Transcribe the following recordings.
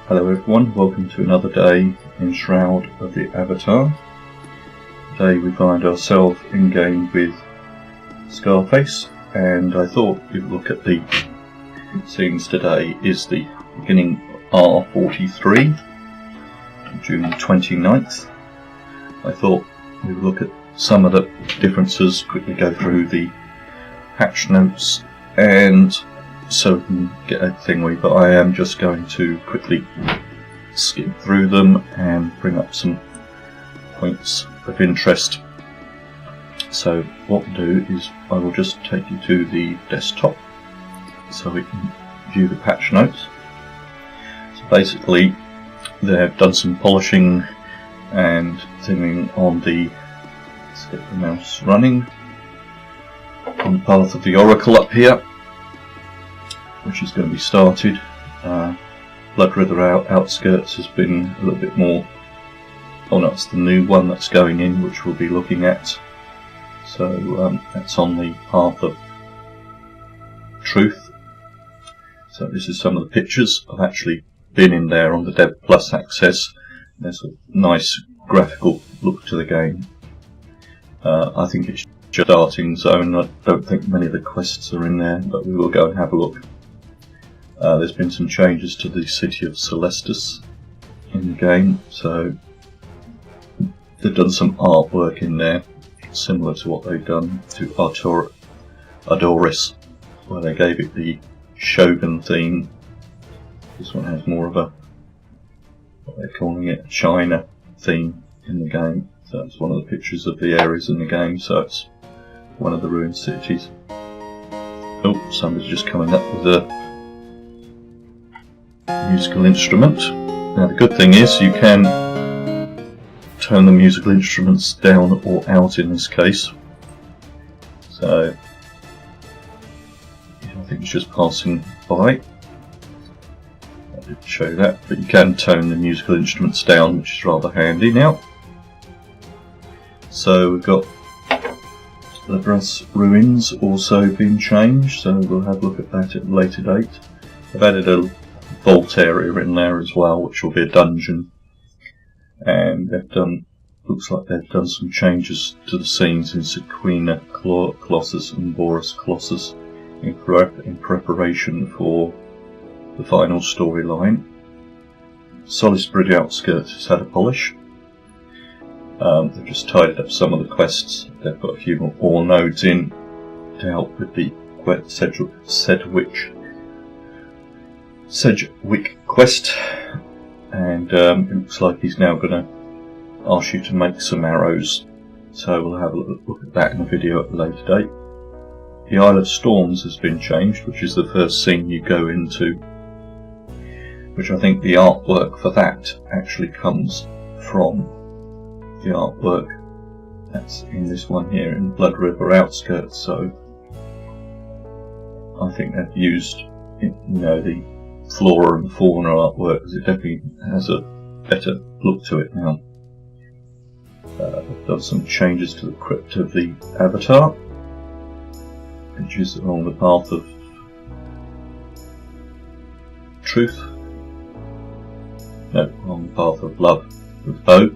Hello everyone, welcome to another day in Shroud of the Avatar. Today we find ourselves in game with Scarface, and I thought if we look at the scenes today is the beginning of R43, June 29th. I thought we would look at some of the differences, quickly go through the patch notes, and so we can get a thing, but I am just going to quickly skip through them and bring up some points of interest. So what we'll do is I will just take you to the desktop so we can view the patch notes. So basically they've done some polishing and thinging on the, let's get the mouse running, on the path of the Oracle up here, which is going to be started. Blood River Outskirts has been a little bit more, that's the new one that's going in, which we'll be looking at. So that's on the path of truth. So this is some of the pictures. I've actually been in there on the Dev Plus access. There's a nice graphical look to the game. I think it's just starting zone. I don't think many of the quests are in there, but we will go and have a look. There's been some changes to the city of Celestis in the game, so they've done some artwork in there similar to what they've done to Adoris, where they gave it the Shogun theme. This one has more of a, what they're calling it, China theme in the game. So it's one of the pictures of the areas in the game, so it's one of the ruined cities. Oh, somebody's just coming up with a musical instrument. Now the good thing is you can turn the musical instruments down or out in this case. So I think it's just passing by. I did show that, but you can tone the musical instruments down, which is rather handy now. So we've got the brass ruins also been changed, so we'll have a look at that at a later date. I've added a vault area in there as well, which will be a dungeon, and they've done, looks like they've done some changes to the scenes in Sequina Colossus and Boris Colossus in preparation for the final storyline. Salisbury Outskirts has had a polish. They've just tidied up some of the quests. They've got a few more nodes in to help with the Sedgwick quest, and it looks like he's now going to ask you to make some arrows, so we'll have a look at that in a video at a later date. The Isle of Storms has been changed, which is the first scene you go into, which I think the artwork for that actually comes from the artwork that's in this one here in Blood River Outskirts, so I think they've used, the flora and fauna artwork, because it definitely has a better look to it now. They've done some changes to the crypt of the Avatar, which is along the path of truth. No, along the path of love with Bo,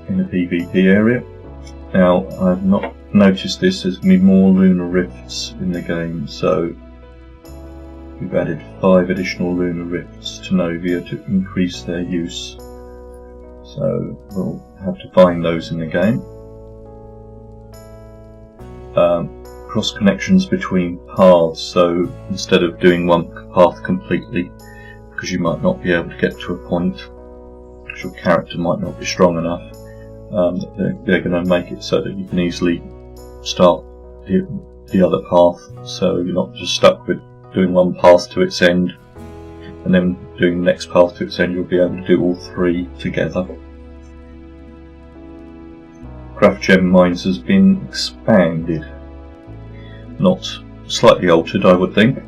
in the PvP area. Now, I've not noticed this, there's going to be more lunar rifts in the game, so we've added 5 additional lunar rifts to Novia to increase their use. So we'll have to find those in the game. Cross connections between paths, so instead of doing one path completely, because you might not be able to get to a point, because your character might not be strong enough, they're going to make it so that you can easily start the other path, so you're not just stuck with doing one path to its end and then doing the next path to its end. You'll be able to do all 3 together. Craft Gem Mines has been expanded, not slightly altered I would think,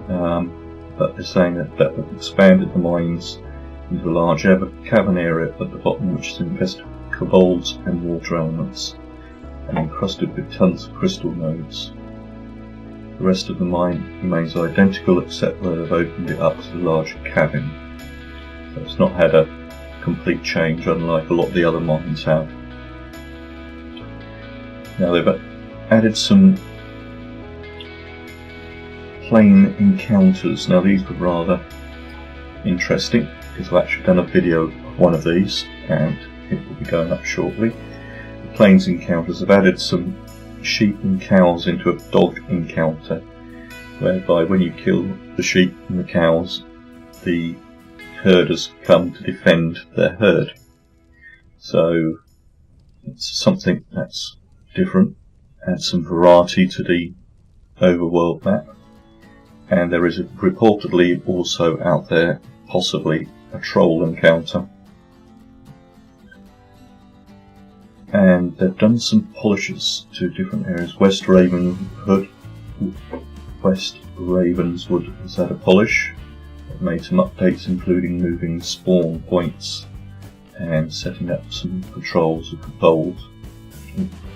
but they're saying that they've expanded the mines into a large cavern area at the bottom, which is infested with kobolds and water elements and encrusted with tons of crystal nodes. The rest of the mine remains identical, except where they've opened it up to the larger cabin. So it's not had a complete change, unlike a lot of the other mines have. Now they've added some plane encounters. Now these were rather interesting, because I've actually done a video of one of these, and it will be going up shortly. The planes encounters have added some sheep and cows into a dog encounter, whereby when you kill the sheep and the cows, the herders come to defend their herd. So it's something that's different, adds some variety to the overworld map, and there is reportedly also out there possibly a troll encounter. And they've done some polishes to different areas. West Ravenswood has had a polish. They've made some updates, including moving spawn points and setting up some patrols of kobolds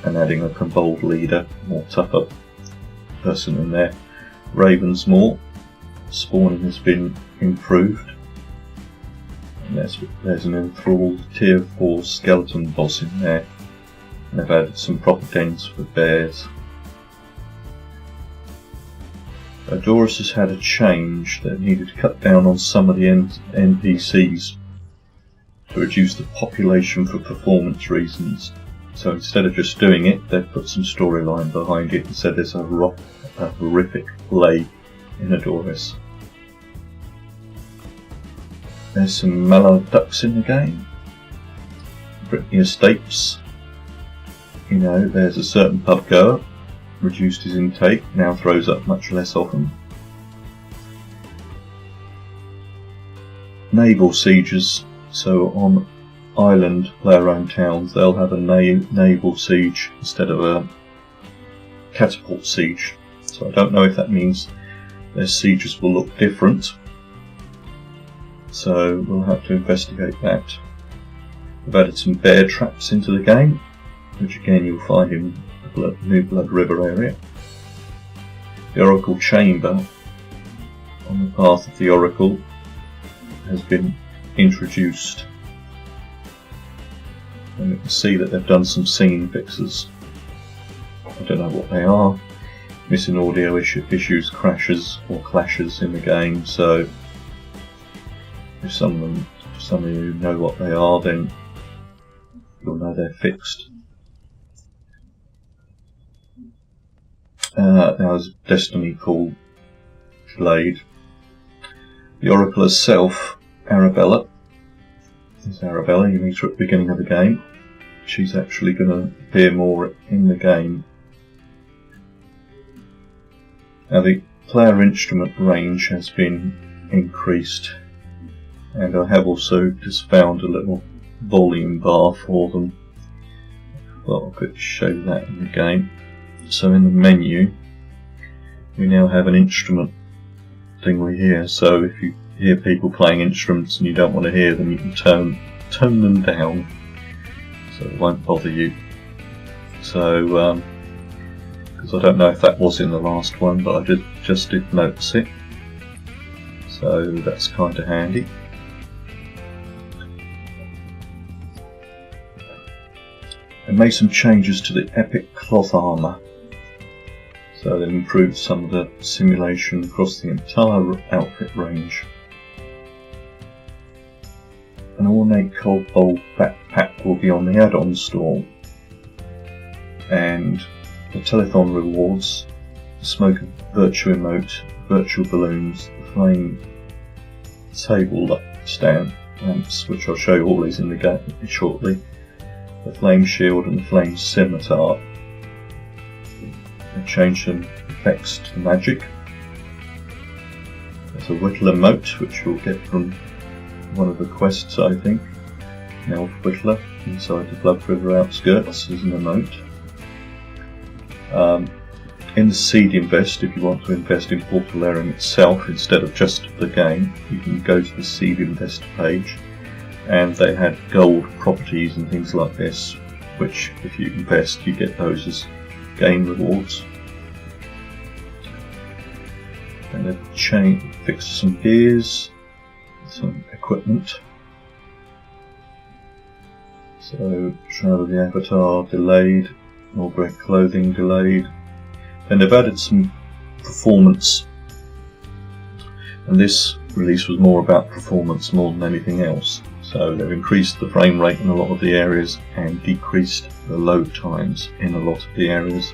and adding a kobold leader, more tougher person in there. Ravensmoor, spawning has been improved. And there's an enthralled tier 4 skeleton boss in there. And they've added some proper dens for bears. Doris has had a change. They needed to cut down on some of the NPCs to reduce the population for performance reasons. So instead of just doing it, they've put some storyline behind it and said there's a horrific plague in Adoris. There's some mallard ducks in the game. Brittany Estates. You know, there's a certain pub goer, reduced his intake, now throws up much less often. Naval sieges, so on island player-owned towns they'll have a naval siege instead of a catapult siege. So I don't know if that means their sieges will look different, so we'll have to investigate that. We've added some bear traps into the game, which again you'll find in the New Blood River area. The Oracle Chamber on the path of the Oracle has been introduced, and you can see that they've done some scene fixes. I don't know what they are. Missing audio issues, crashes or clashes in the game, so if some of you know what they are, then you'll know they're fixed. Now there's a destiny called Blade. The Oracle herself, Arabella. This is Arabella, you meet her at the beginning of the game. She's actually going to appear more in the game. Now the player instrument range has been increased, and I have also just found a little volume bar for them. Well, I could show you that in the game. So in the menu we now have an instrument thingy here, so if you hear people playing instruments and you don't want to hear them, you can tone them down so it won't bother you. So because I don't know if that was in the last one, but I just did notice it, so that's kind of handy. They made some changes to the epic cloth armour, so they improved some of the simulation across the entire outfit range. An ornate kobold backpack will be on the add-on store, and the telethon rewards, the smoke virtue emote, virtual balloons, the flame table stand lamps, which I'll show you all these in the game shortly, the flame shield and the flame scimitar. They changed some effects to magic. There's a whittler emote, which you'll get from one of the quests, I think. An elf whittler inside the Blood River outskirts is an emote. In the seed invest, if you want to invest in Portal Laring itself instead of just the game, you can go to the seed invest page, and they had gold properties and things like this, which if you invest you get those as game rewards. I'm going to fix some gears, some equipment. So, Shroud of the Avatar delayed, more great clothing delayed. And they've added some performance, and this release was more about performance more than anything else. So they've increased the frame rate in a lot of the areas and decreased the load times in a lot of the areas,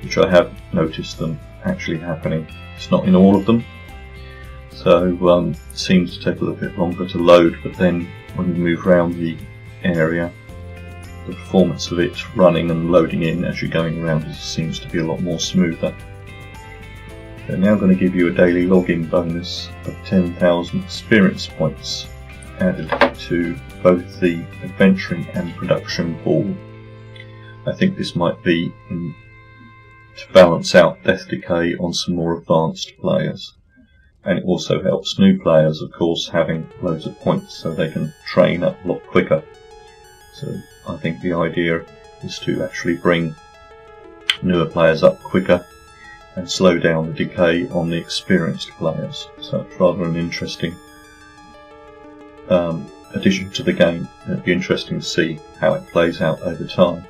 which I have noticed them actually happening. It's not in all of them, so it seems to take a little bit longer to load, but then when you move around the area, the performance of it running and loading in as you're going around seems to be a lot more smoother. They're now going to give you a daily login bonus of 10,000 experience points added to both the adventuring and production pool. I think this might be to balance out death decay on some more advanced players, and it also helps new players, of course, having loads of points so they can train up a lot quicker. So I think the idea is to actually bring newer players up quicker and slow down the decay on the experienced players. So it's rather an interesting addition to the game. It'd be interesting to see how it plays out over time.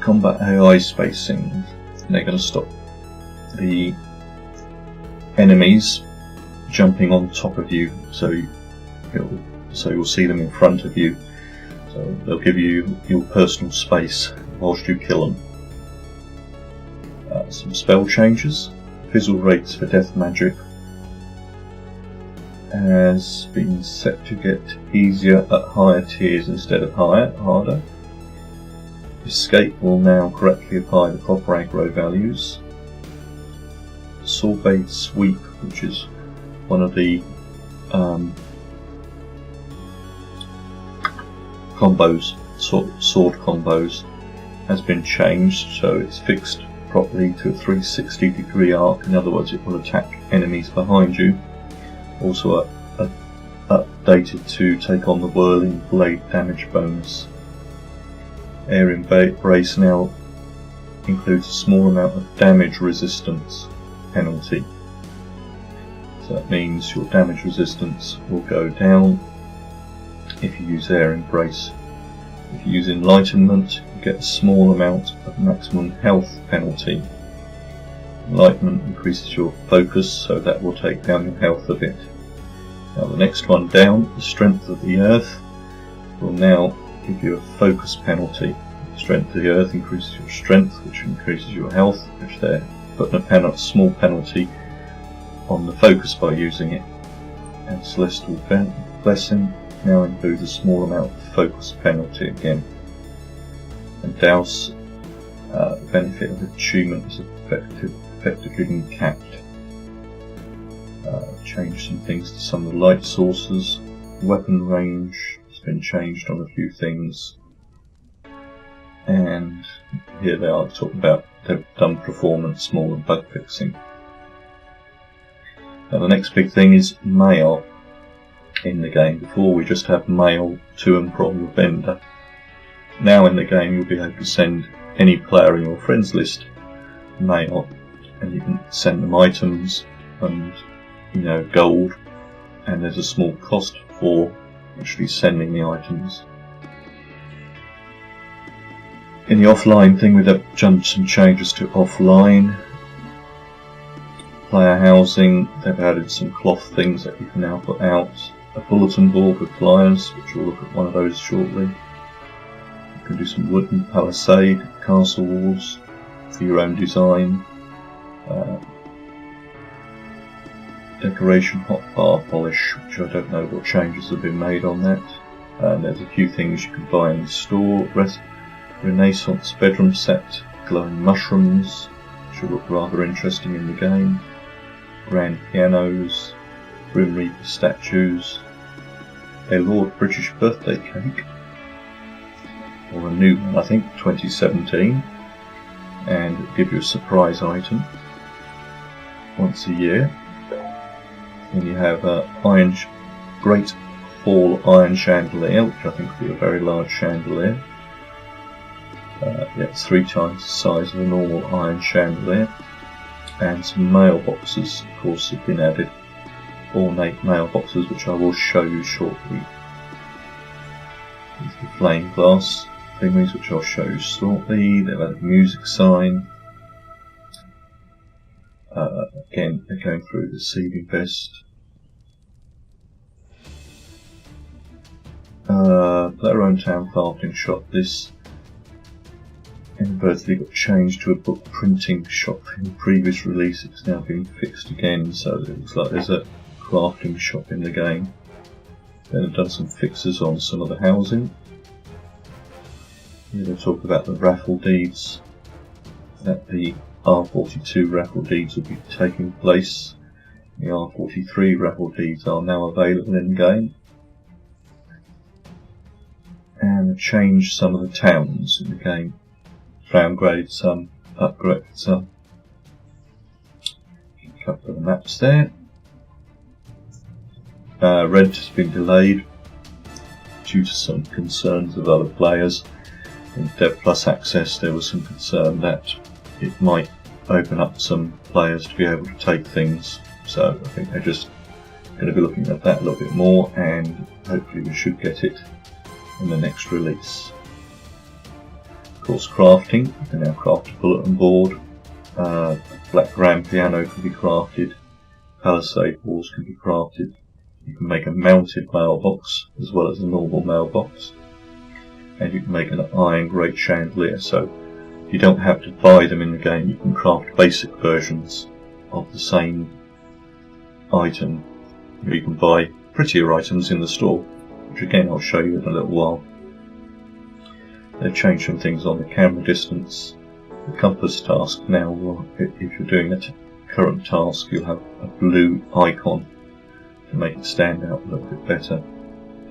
Combat AI spacing. They're going to stop the enemies jumping on top of you, so you'll see them in front of you. So they'll give you your personal space whilst you kill them. Some spell changes. Fizzle rates for death magic has been set to get easier at higher tiers instead of harder. Escape will now correctly apply the proper aggro values. Sorbet sweep, which is one of the combos, sword combos, has been changed, so it's fixed properly to a 360 degree arc. In other words, it will attack enemies behind you. Also updated to take on the whirling blade damage bonus. Air Embrace now includes a small amount of damage resistance penalty. So that means your damage resistance will go down if you use Air Embrace. If you use Enlightenment, you get a small amount of maximum health penalty. Enlightenment increases your focus, so that will take down your health a bit. Now the next one down, the Strength of the Earth, will now give you a focus penalty. Strength of the Earth increases your strength, which increases your health, which they're putting a small penalty on the focus by using it. And Celestial Blessing now includes a small amount of focus penalty again. And Douse, the benefit of achievement is effectively been capped. Changed some things to some of the light sources. Weapon range has been changed on a few things. And here they are talking about they've done performance more than bug fixing. Now the next big thing is mail in the game. Before we just have mail to and from the vendor. Now in the game you'll be able to send any player in your friends list mail, and you can send them items and gold, and there's a small cost for actually sending the items. In the offline thing, we've done some changes to offline. Player housing, they've added some cloth things that you can now put out. A bulletin board with flyers, which we'll look at one of those shortly. You can do some wooden palisade, castle walls for your own design. Decoration hotbar polish, which I don't know what changes have been made on that. There's a few things you can buy in the store. Renaissance bedroom set, glowing mushrooms, which will look rather interesting in the game. Grand pianos, Grim Reaper statues, a Lord British birthday cake, or a new one I think, 2017, and it'll give you a surprise item once a year. Then you have a Great Hall iron chandelier, which I think will be a very large chandelier. Yeah, it's 3 times the size of a normal iron chandelier. And some mailboxes, of course, have been added. Ornate mailboxes, which I will show you shortly. These are the flame glass thingies, which I'll show you shortly. They've added a music sign. Again, they're going through the seeding vest. Their own town crafting shop. This inadvertently got changed to a book printing shop in the previous release. It's now been fixed again, so it looks like there's a crafting shop in the game. Then I've done some fixes on some of the housing. Here they talk about the raffle deeds, that the R42 raffle deeds will be taking place. The R43 raffle deeds are now available in game. And they've changed some of the towns in the game. Downgraded some, upgraded some. A couple of the maps there. Rent has been delayed due to some concerns of other players. In Dev Plus Access there was some concern that it might open up some players to be able to take things, so I think they're just going to be looking at that a little bit more, and hopefully we should get it in the next release. Of course, crafting, you can now craft a bulletin board, black grand piano can be crafted, palisade walls can be crafted. You can make a mounted mailbox as well as a normal mailbox, and you can make an iron grate chandelier, so you don't have to buy them in the game. You can craft basic versions of the same item. You can buy prettier items in the store, which again I'll show you in a little while. They've changed some things on the camera distance. The compass task now, if you're doing a current task, you'll have a blue icon to make it stand out a little bit better.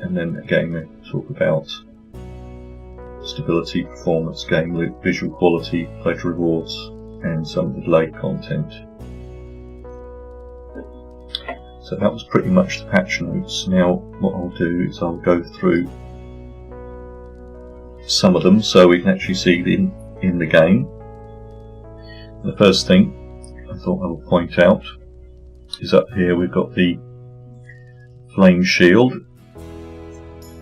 And then again they talk about stability, performance, game loop, visual quality, pledge rewards, and some delayed content. So that was pretty much the patch notes. Now what I'll do is I'll go through some of them so we can actually see them in the game. The first thing I thought I would point out is up here we've got the flame shield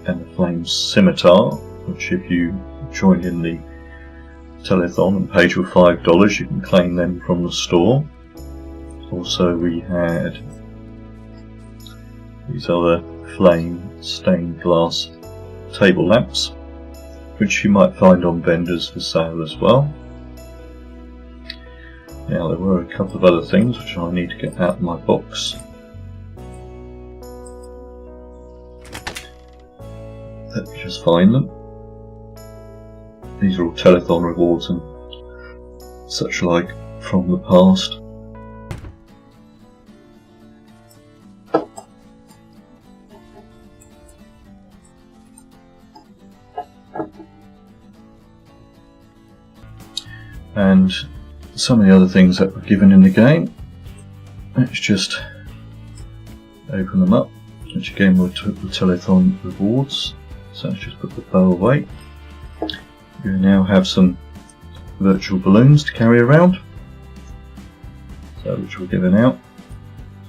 and the flame scimitar, which if you join in the telethon and pay for $5 you can claim them from the store. Also we had these other flame stained glass table lamps, which you might find on vendors for sale as well. Now there were a couple of other things which I need to get out of my box. Let me just find them. These are all telethon rewards and such like from the past. And some of the other things that were given in the game. Let's just open them up, which again were the telethon rewards. So let's just put the bow away. You now have some virtual balloons to carry around, so which were given out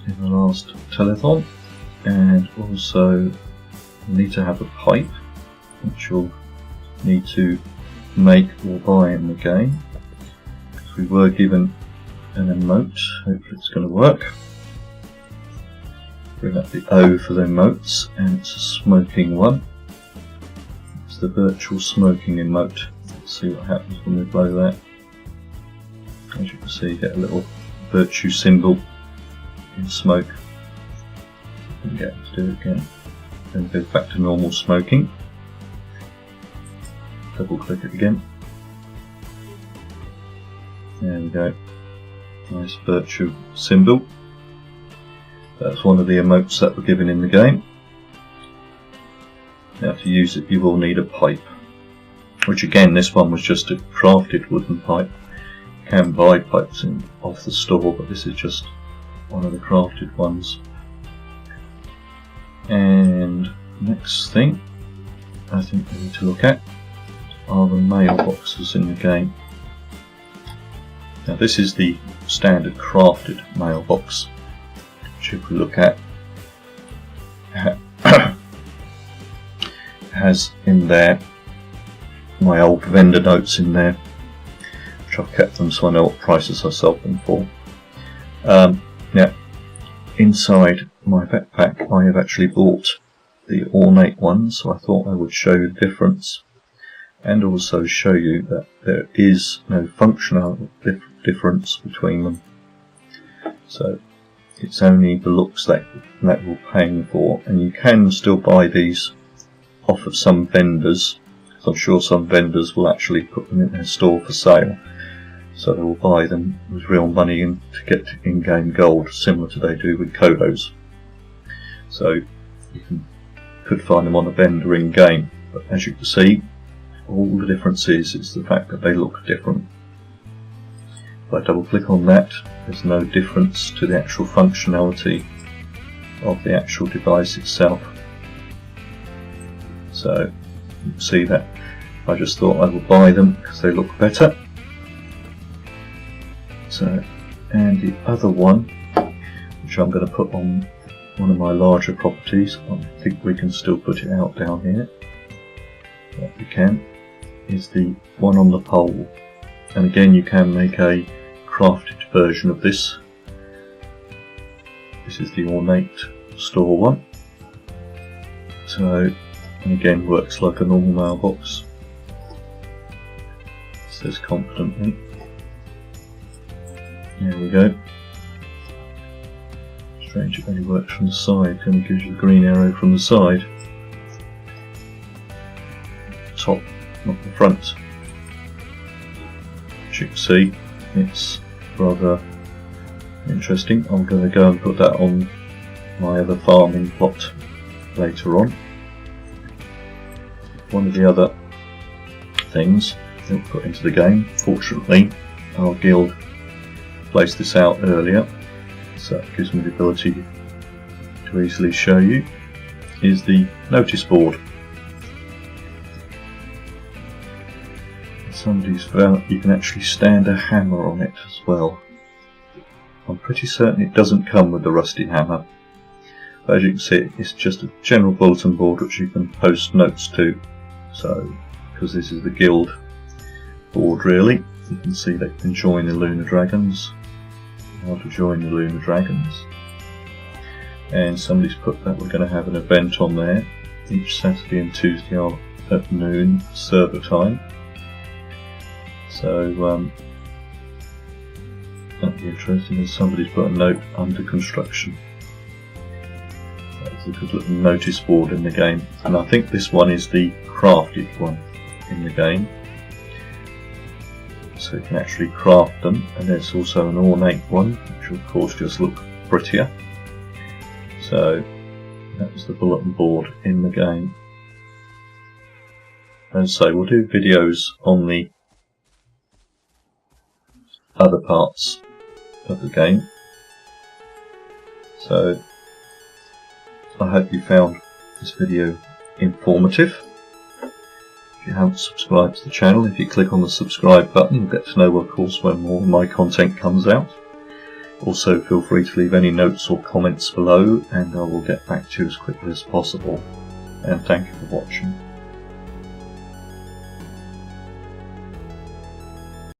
in the last telethon, and also you need to have a pipe, which you'll need to make or buy in the game. We were given an emote, hopefully it's going to work. Bring up the O for the emotes, and it's a smoking one. It's the virtual smoking emote. Let's see what happens when we blow that. As you can see, you get a little virtue symbol in smoke. You can get to do it again. Then it goes back to normal smoking. Double click it again. There we go. Nice virtue symbol. That's one of the emotes that were given in the game. Now to use it you will need a pipe, which again this one was just a crafted wooden pipe. You can buy pipes off the store, but this is just one of the crafted ones. And next thing I think we need to look at are the mailboxes in the game. Now this is the standard crafted mailbox, which if we look at has in there my old vendor notes in there, which I've kept them so I know what prices I sold them for. Now inside my backpack I have actually bought the ornate ones, so I thought I would show you the difference and also show you that there is no functional difference between them. So it's only the looks that you're paying for, and you can still buy these off of some vendors. I'm sure some vendors will actually put them in their store for sale, so they will buy them with real money to get in-game gold, similar to they do with Kodos. So you could find them on a vendor in-game, but as you can see, all the difference is the fact that they look different. If I double click on that, there's no difference to the actual functionality of the actual device itself. So you can see that I just thought I would buy them because they look better. So, and the other one, which I'm going to put on one of my larger properties, I think we can still put it out down here. Yeah, we can. Is the one on the pole, and again you can make a crafted version of this. This is the ornate store one. So, and again works like a normal mailbox. It says confidently. There we go. Strange, it only works from the side, it only gives you the green arrow from the side. Top, not the front. As you can see, it's rather interesting. I'm going to go and put that on my other farming plot later on. One of the other things that we put into the game, fortunately our guild placed this out earlier, so it gives me the ability to easily show you, is the notice board. Somebody's found you can actually stand a hammer on it as well. I'm pretty certain it doesn't come with the rusty hammer, but as you can see it's just a general bulletin board which you can post notes to. So because this is the guild board really, you can see that you can join the Lunar Dragons, how to join the Lunar Dragons, and somebody's put that we're going to have an event on there each Saturday and Tuesday at noon server time. So that'd be interesting, and somebody's put a note under construction. That's a good little notice board in the game, and I think this one is the crafted one in the game. So you can actually craft them, and there's also an ornate one, which will of course just look prettier. So that was the bulletin board in the game. And so we'll do videos on the other parts of the game. So I hope you found this video informative. If you haven't subscribed to the channel, if you click on the subscribe button you'll get to know of course when more of my content comes out. Also feel free to leave any notes or comments below and I will get back to you as quickly as possible, and thank you for watching.